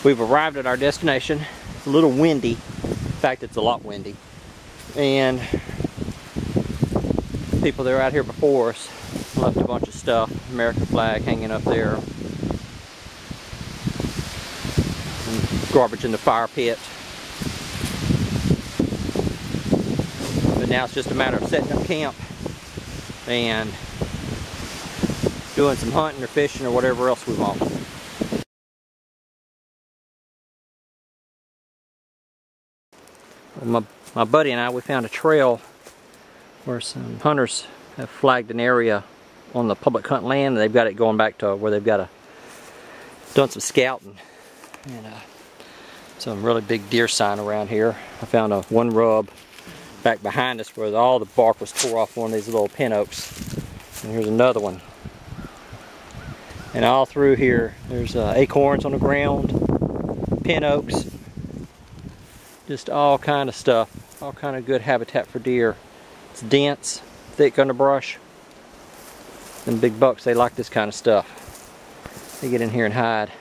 We've arrived at our destination. It's a little windy. In fact, it's a lot windy. And people that were out here before us left a bunch of stuff. American flag hanging up there. And garbage in the fire pit. But now it's just a matter of setting up camp and doing some hunting or fishing or whatever else we want. My buddy and I, we found a trail where some hunters have flagged an area on the public hunt land. They've got it going back to where they've got done some scouting and some really big deer sign around here. I found one rub back behind us where all the bark was tore off one of these little pin oaks. And here's another one. And all through here, there's acorns on the ground, pin oaks, just all kind of stuff, all kind of good habitat for deer. It's dense, thick underbrush. And big bucks, they like this kind of stuff. They get in here and hide.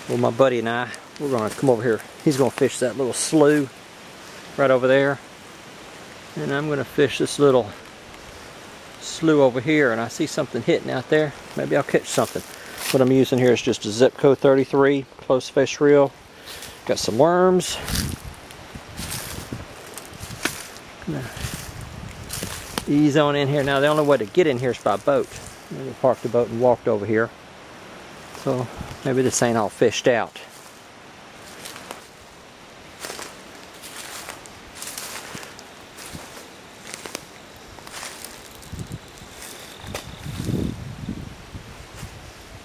Well, my buddy and I, we're going to come over here. He's going to fish that little slough right over there. And I'm going to fish this little slough over here. And I see something hitting out there. Maybe I'll catch something. What I'm using here is just a Zipco 33 close fish reel. Got some worms. Gonna ease on in here. Now the only way to get in here is by boat. We parked the boat and walked over here. So maybe this ain't all fished out.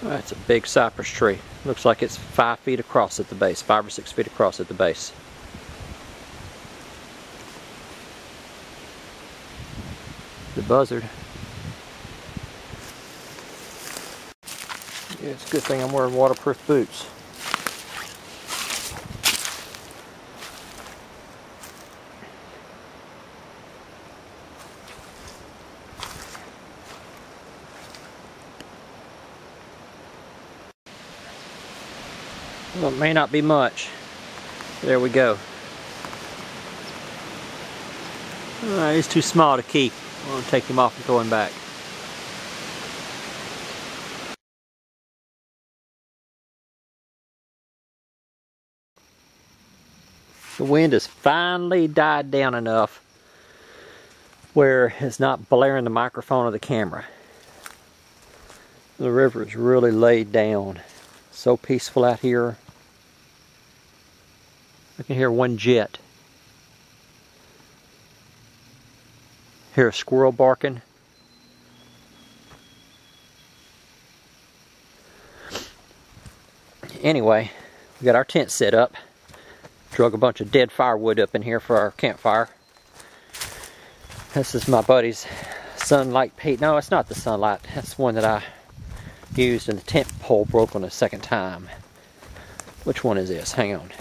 That's a big cypress tree. Looks like it's 5 feet across at the base, 5 or 6 feet across at the base. The buzzard. Yeah, it's a good thing I'm wearing waterproof boots. Well, it may not be much. There we go. He's too small to keep. I'm going to take him off and throw him back. The wind has finally died down enough where it's not blaring the microphone of the camera. The river is really laid down. So peaceful out here. I can hear one jet. Hear a squirrel barking. Anyway, we got our tent set up. Drug a bunch of dead firewood up in here for our campfire. This is my buddy's sunlight paint. No, it's not the sunlight. That's one that I used and the tent pole broke on the second time. Which one is this? Hang on.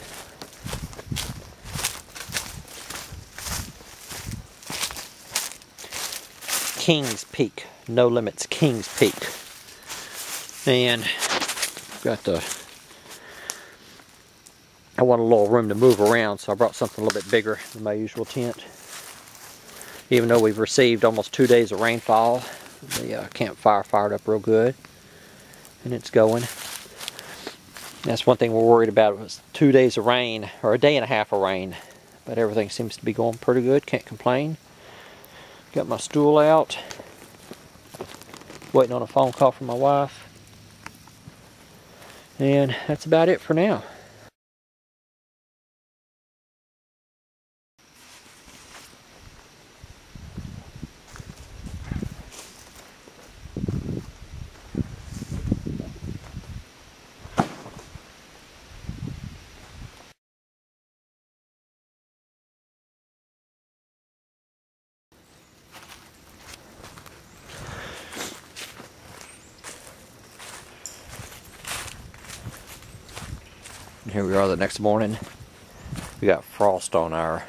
King's Peak. No Limits King's Peak. And got I want a little room to move around, so I brought something a little bit bigger than my usual tent. Even though we've received almost 2 days of rainfall, the campfire fired up real good. And it's going. That's one thing we're worried about. It was 2 days of rain, or a day and a half of rain. But everything seems to be going pretty good. Can't complain. Got my stool out. Waiting on a phone call from my wife. And that's about it for now. And here we are the next morning. We got frost on our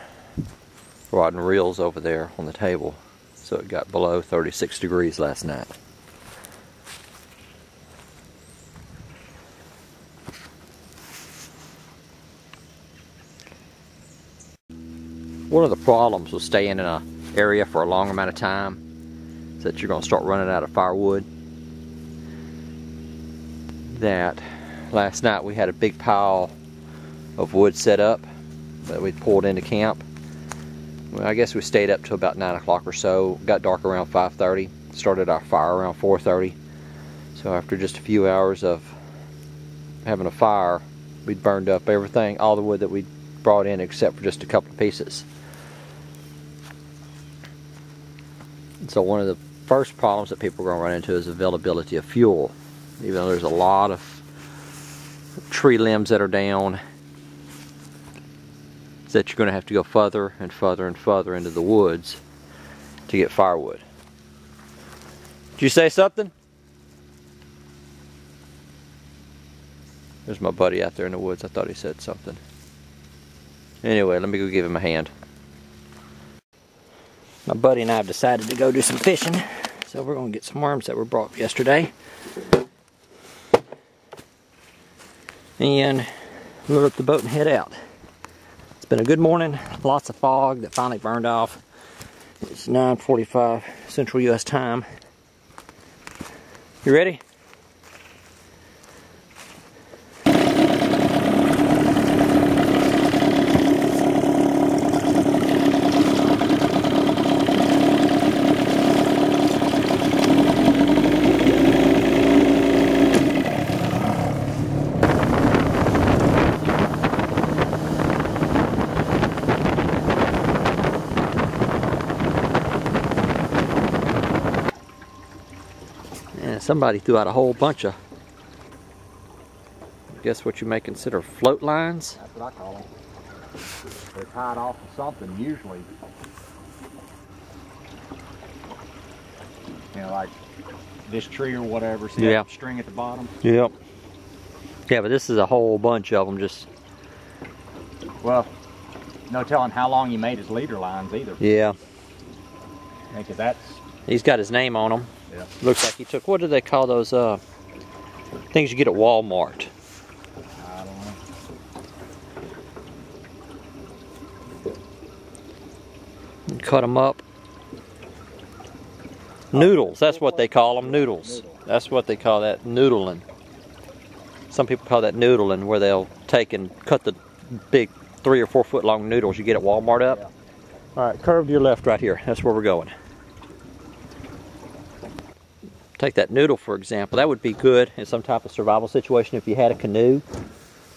rod and reels over there on the table. So it got below 36 degrees last night. One of the problems with staying in an area for a long amount of time is that you're going to start running out of firewood. That last night we had a big pile of wood set up that we pulled into camp. Well, I guess we stayed up till about 9 o'clock or so. Got dark around 5:30. Started our fire around 4:30. So after just a few hours of having a fire, we'd burned up everything, all the wood that we brought in except for just a couple of pieces. So one of the first problems that people are going to run into is availability of fuel. Even though there's a lot of tree limbs that are down, is that you're going to have to go further and further and further into the woods to get firewood. Did you say something? There's my buddy out there in the woods. I thought he said something. Anyway, let me go give him a hand. My buddy and I have decided to go do some fishing, so we're going to get some worms that were brought yesterday and load up the boat and head out. It's been a good morning, lots of fog that finally burned off. It's 9:45 Central US time. You ready? Somebody threw out a whole bunch of, I guess what you may consider float lines. That's what I call them. They're tied off to something usually. You know, like this tree or whatever. See that string at the bottom? Yep. Yeah, but this is a whole bunch of them just. Well, no telling how long he made his leader lines either. Yeah. I think that's. He's got his name on them. Yeah. Looks like he took, what do they call those things you get at Walmart? I don't know. Cut them up. Noodles, that's what they call them, noodles. That's what they call that, noodling. Some people call that noodling, where they'll take and cut the big 3 or 4 foot long noodles you get at Walmart up. Yeah. All right, curve to your left right here. That's where we're going. Take that noodle, for example. That would be good in some type of survival situation. If you had a canoe,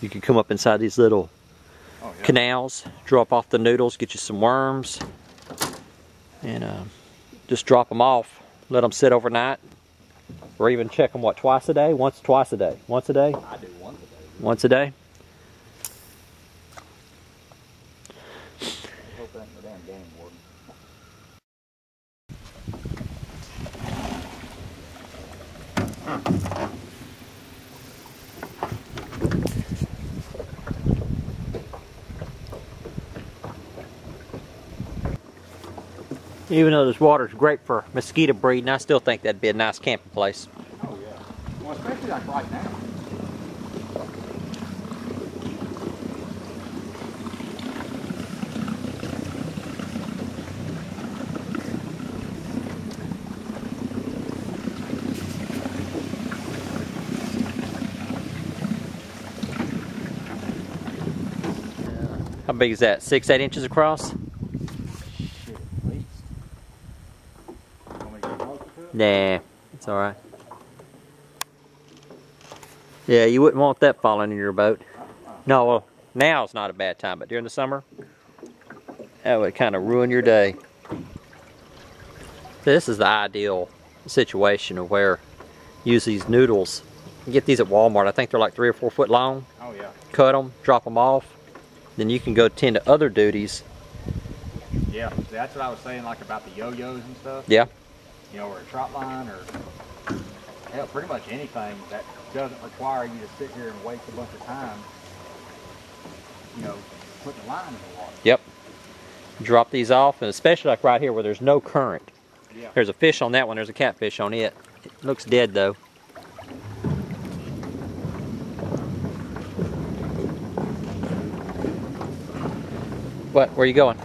you could come up inside these little canals, drop off the noodles, get you some worms, and just drop them off. Let them sit overnight, or even check them, what, twice a day? Twice a day? Once a day? I do once a day. Once a day? Hope that ain't no damn game warden. Even though this water's great for mosquito breeding, I still think that'd be a nice camping place. Oh yeah. Well, especially like right now. How big is that? 6, 8 inches across? Nah, it's alright. Yeah, you wouldn't want that falling in your boat. No, well, now's not a bad time, but during the summer, that would kind of ruin your day. This is the ideal situation of where you use these noodles. You get these at Walmart. I think they're like 3 or 4 foot long. Oh yeah. Cut them, drop them off. Then you can go tend to other duties. Yeah, that's what I was saying, like about the yo-yos and stuff. Yeah. You know, or a trot line, or hell, pretty much anything that doesn't require you to sit here and waste a bunch of time, you know, putting the line in the water. Yep. drop these off, and especially like right here where there's no current. Yeah. There's a fish on that one, there's a catfish on it. It looks dead though. What? Where you going?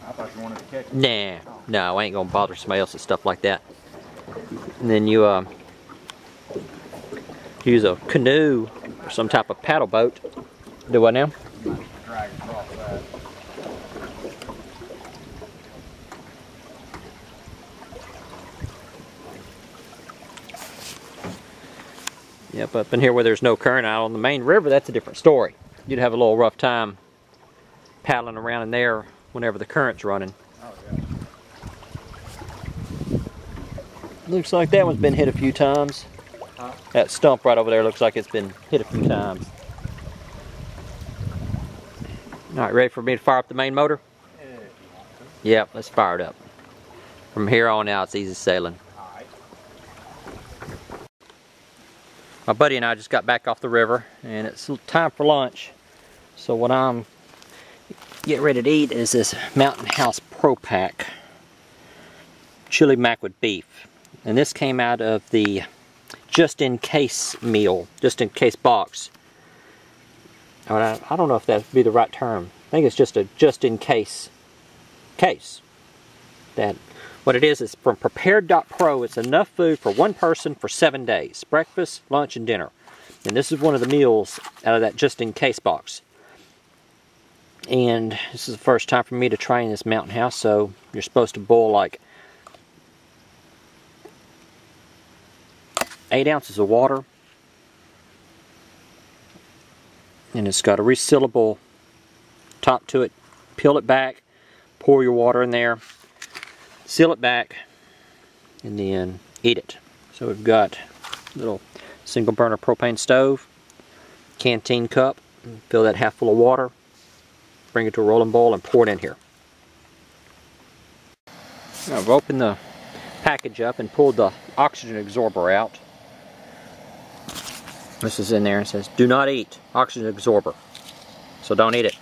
I thought you wanted to catch it. Nah, no, I ain't gonna bother somebody else with stuff like that. And then you use a canoe or some type of paddle boat. Do what now? Drag across that. Yep, up in here where there's no current out on the main river, that's a different story. You'd have a little rough time paddling around in there whenever the current's running. Oh, yeah. Looks like that one's been hit a few times. Huh? That stump right over there looks like it's been hit a few times. Alright, ready for me to fire up the main motor? Yeah, if you want to. Yep, let's fire it up. From here on out, it's easy sailing. Alright. My buddy and I just got back off the river, and it's time for lunch. So what I'm getting ready to eat is this Mountain House Pro Pack chili mac with beef. And this came out of the just in case meal, just in case box. I don't know if that would be the right term. I think it's just a just in case case. That what it is from prepared.pro. It's enough food for one person for 7 days. Breakfast, lunch, and dinner. And this is one of the meals out of that just in case box. And this is the first time for me to try in this Mountain House, so you're supposed to boil like 8 ounces of water. And it's got a resealable top to it. Peel it back, pour your water in there, seal it back, and then eat it. So we've got a little single burner propane stove, canteen cup, fill that half full of water, bring it to a rolling boil and pour it in here. Now I've opened the package up and pulled the oxygen absorber out. This is in there and it says, do not eat oxygen absorber. So don't eat it.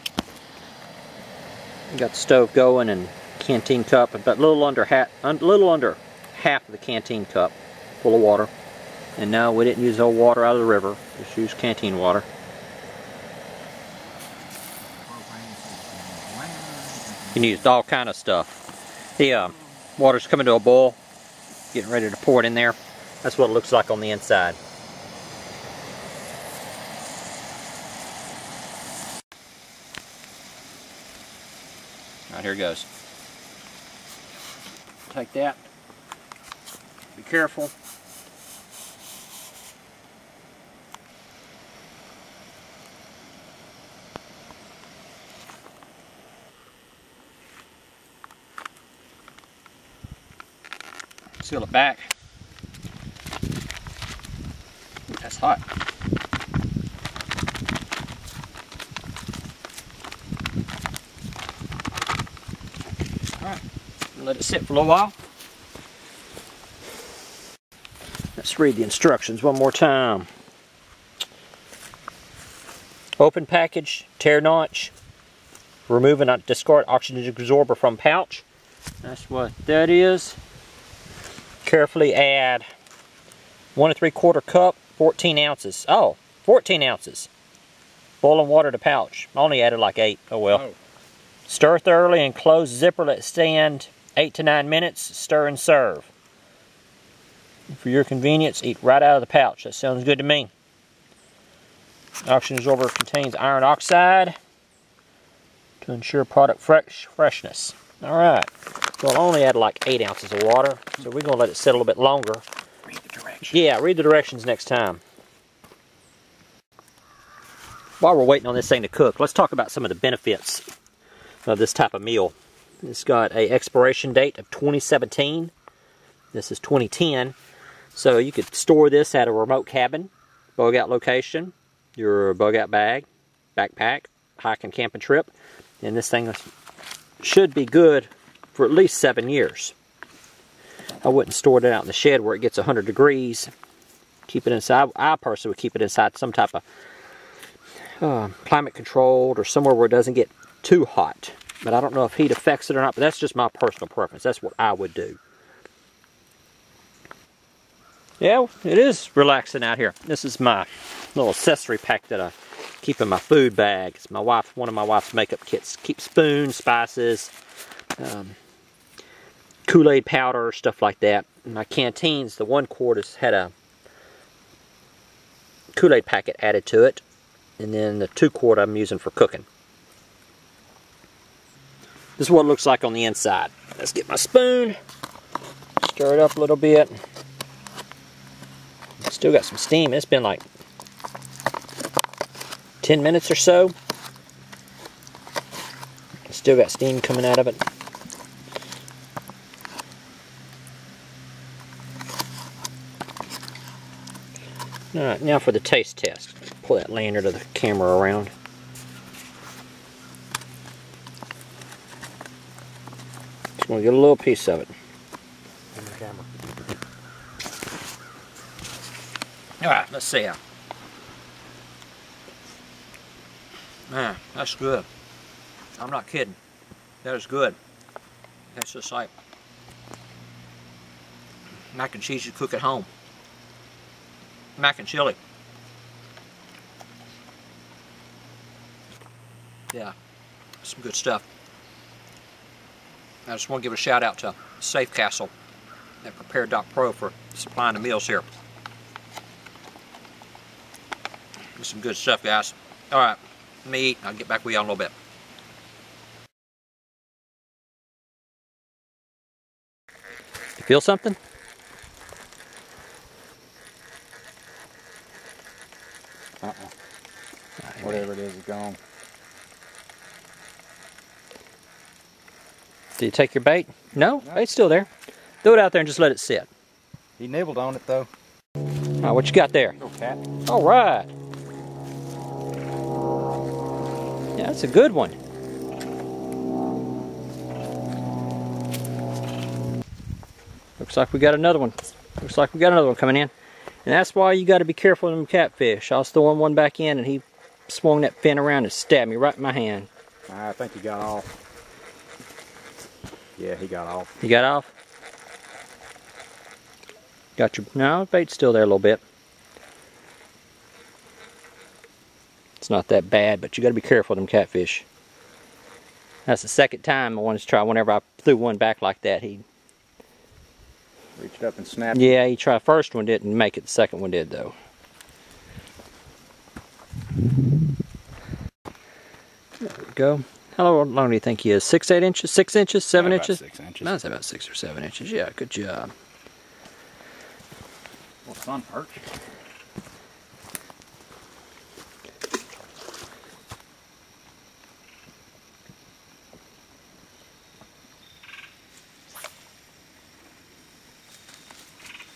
Got the stove going and canteen cup, about a little under half of the canteen cup full of water. And no, we didn't use the water out of the river, just used canteen water. You can use all kind of stuff. The water's coming to a boil, getting ready to pour it in there. That's what it looks like on the inside. Alright, here it goes. Take that. Be careful. Seal it back. Ooh, that's hot. Alright, let it sit for a little while. Let's read the instructions one more time. Open package, tear notch, remove and discard oxygen absorber from pouch. That's what that is. Carefully add 1 3/4 cup, 14 ounces. Oh, 14 ounces. Boiling water to pouch. I only added like 8. Oh well. Oh. Stir thoroughly and close zipper. Let it stand 8 to 9 minutes. Stir and serve. For your convenience, eat right out of the pouch. That sounds good to me. Oxygen absorber contains iron oxide to ensure product freshness. Alright. So I'll only add like 8 ounces of water, so we're going to let it sit a little bit longer. Read the directions. Yeah, read the directions next time. While we're waiting on this thing to cook, let's talk about some of the benefits of this type of meal. It's got an expiration date of 2017. This is 2010. So you could store this at a remote cabin, bug out location, your bug out bag, backpack, hiking, camping trip. And this thing should be good for at least 7 years. I wouldn't store it out in the shed where it gets 100 degrees. Keep it inside. I personally would keep it inside some type of climate controlled or somewhere where it doesn't get too hot. But I don't know if heat affects it or not, but that's just my personal preference. That's what I would do. Yeah, it is relaxing out here. This is my little accessory pack that I keep in my food bag. It's one of my wife's makeup kits. Keep spoons, spices, Kool-Aid powder, stuff like that. My canteens, the 1 quart had a Kool-Aid packet added to it. And then the 2 quart I'm using for cooking. This is what it looks like on the inside. Let's get my spoon, stir it up a little bit. Still got some steam. It's been like 10 minutes or so. Still got steam coming out of it. Alright, now for the taste test. Pull that lanyard of the camera around. Just going to get a little piece of it. Alright, let's see how. Man, that's good. I'm not kidding. That is good. That's just like mac and cheese you cook at home. Mac and chili. Yeah, some good stuff. I just want to give a shout out to Safe Castle at Prepare.pro for supplying the meals here. Some good stuff, guys. Alright, let me eat. I'll get back with you in a little bit. You feel something? Whatever it is gone. Did you take your bait? No, bait's still there. Throw it out there and just let it sit. He nibbled on it though. Alright, what you got there? Little cat. Alright. Yeah, that's a good one. Looks like we got another one. Looks like we got another one coming in. And that's why you got to be careful of them catfish. I was throwing one back in and he swung that fin around and stabbed me right in my hand. I think he got off. Yeah, he got off. You got off? Got your... No, bait's still there a little bit. It's not that bad, but you got to be careful of them catfish. That's the second time I wanted to try. Whenever I threw one back like that, he reached up and snapped. Yeah, he tried. First one didn't make it. The second one did, though. There we go. How long do you think he is? 6, 8 inches? 6 inches? 7 inches? 6 inches. No, it's about 6 or 7 inches. Yeah, good job. Well, sun perch.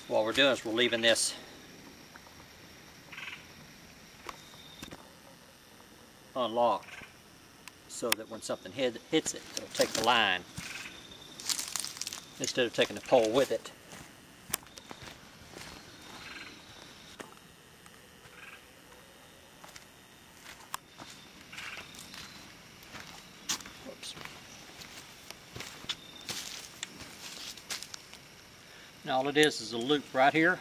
What we're doing is we're leaving this unlocked so that when something hits it, it'll take the line instead of taking the pole with it. Whoops. Now all it is a loop right here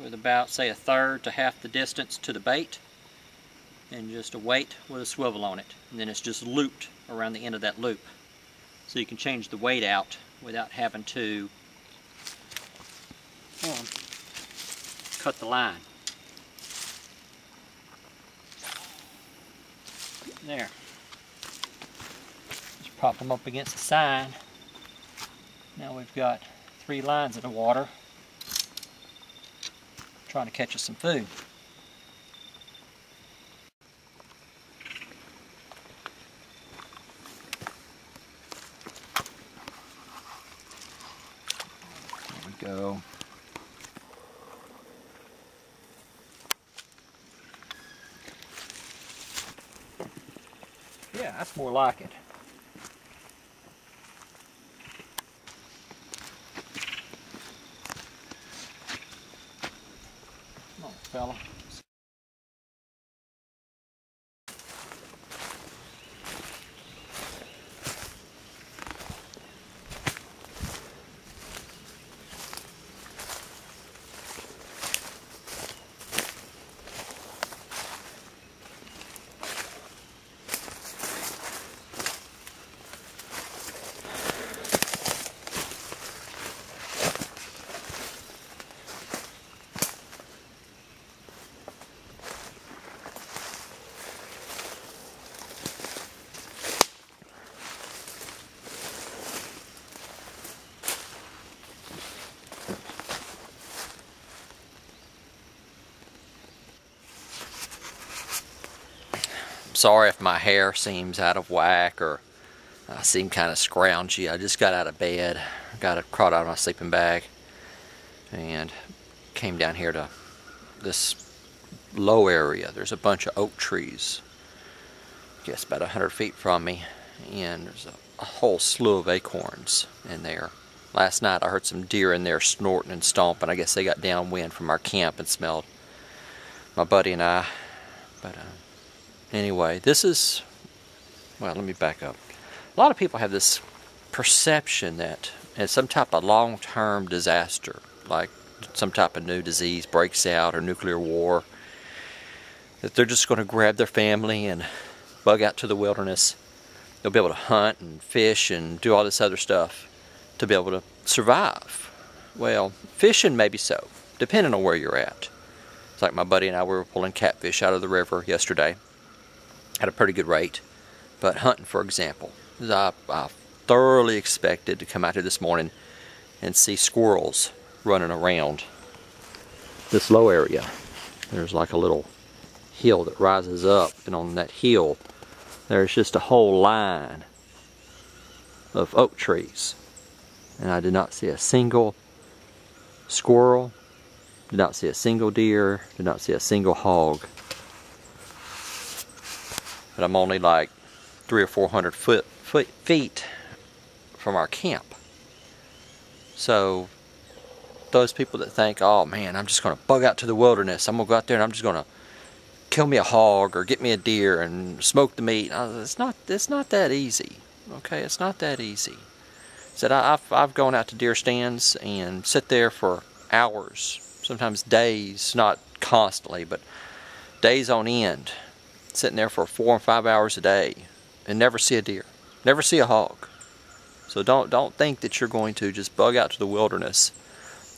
with about, say, 1/3 to half the distance to the bait, and just a weight with a swivel on it, and then it's just looped around the end of that loop, so you can change the weight out without having to cut the line. There. Just prop them up against the sign. Now we've got 3 lines in the water trying to catch us some food. Go. Yeah, that's more like it. Come on, fella. sorry if my hair seems out of whack or I seem kind of scroungy. I just got out of bed, crawled out of my sleeping bag, and came down here to this low area. There's a bunch of oak trees, I guess about 100 feet from me, and there's a whole slew of acorns in there. Last night I heard some deer in there snorting and stomping. I guess they got downwind from our camp and smelled my buddy and I. But anyway, this is, well, let me back up. A lot of people have this perception that it's some type of long-term disaster, like some type of new disease breaks out or nuclear war, that they're just going to grab their family and bug out to the wilderness. They'll be able to hunt and fish and do all this other stuff to be able to survive. Well, fishing maybe so, depending on where you're at. It's like my buddy and I were pulling catfish out of the river yesterday at a pretty good rate. But hunting, for example, I thoroughly expected to come out here this morning and see squirrels running around this low area. There's like a little hill that rises up, and on that hill there's just a whole line of oak trees. And I did not see a single squirrel, did not see a single deer, did not see a single hog. But I'm only like 300 or 400 feet from our camp. So those people that think, oh man, I'm just going to bug out to the wilderness, I'm going to go out there and I'm just going to kill me a hog or get me a deer and smoke the meat. It's not that easy. Okay, it's not that easy. Said I've gone out to deer stands and sit there for hours, sometimes days, not constantly, but days on end, sitting there for 4 and 5 hours a day and never see a deer, never see a hog. So don't think that you're going to just bug out to the wilderness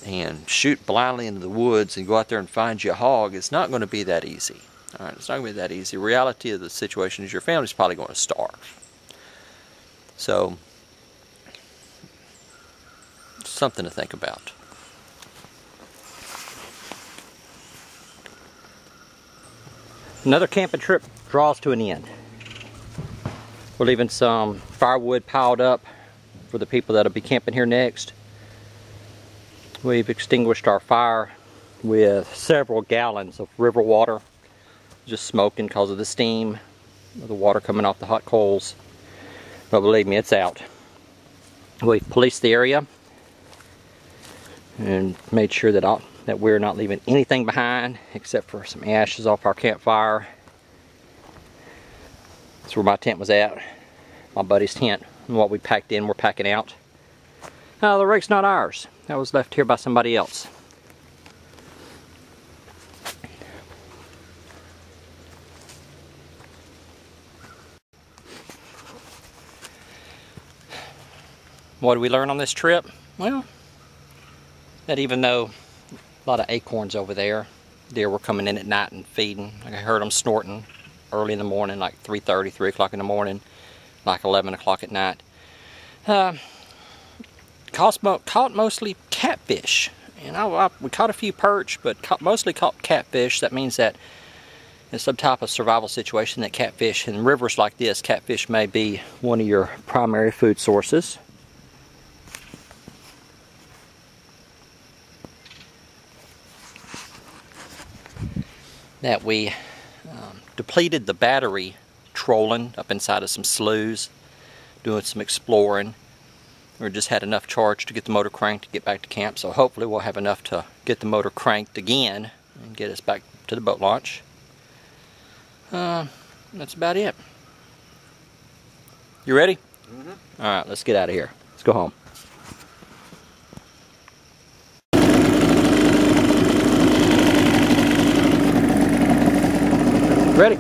and shoot blindly into the woods and go out there and find you a hog. It's not going to be that easy. All right, it's not going to be that easy. The reality of the situation is your family's probably going to starve. So, something to think about. Another camping trip draws to an end. We're leaving some firewood piled up for the people that'll be camping here next. We've extinguished our fire with several gallons of river water, just smoking because of the steam of the water coming off the hot coals. But believe me, it's out. We've policed the area and made sure that we're not leaving anything behind except for some ashes off our campfire. That's where my tent was at. My buddy's tent and what we packed in, we're packing out. The rig's not ours. That was left here by somebody else. What did we learn on this trip? Well, that even though a lot of acorns over there, deer were coming in at night and feeding. I heard them snorting early in the morning, like 3:30, 3 o'clock in the morning, like 11 o'clock at night. Caught mostly catfish. We caught a few perch, but mostly caught catfish. That means that in some type of survival situation that catfish, in rivers like this, catfish may be one of your primary food sources. That we depleted the battery trolling up inside of some sloughs, doing some exploring. We just had enough charge to get the motor cranked to get back to camp, so hopefully we'll have enough to get the motor cranked again and get us back to the boat launch. That's about it. You ready? Mm-hmm. Alright, let's get out of here. Let's go home. Ready?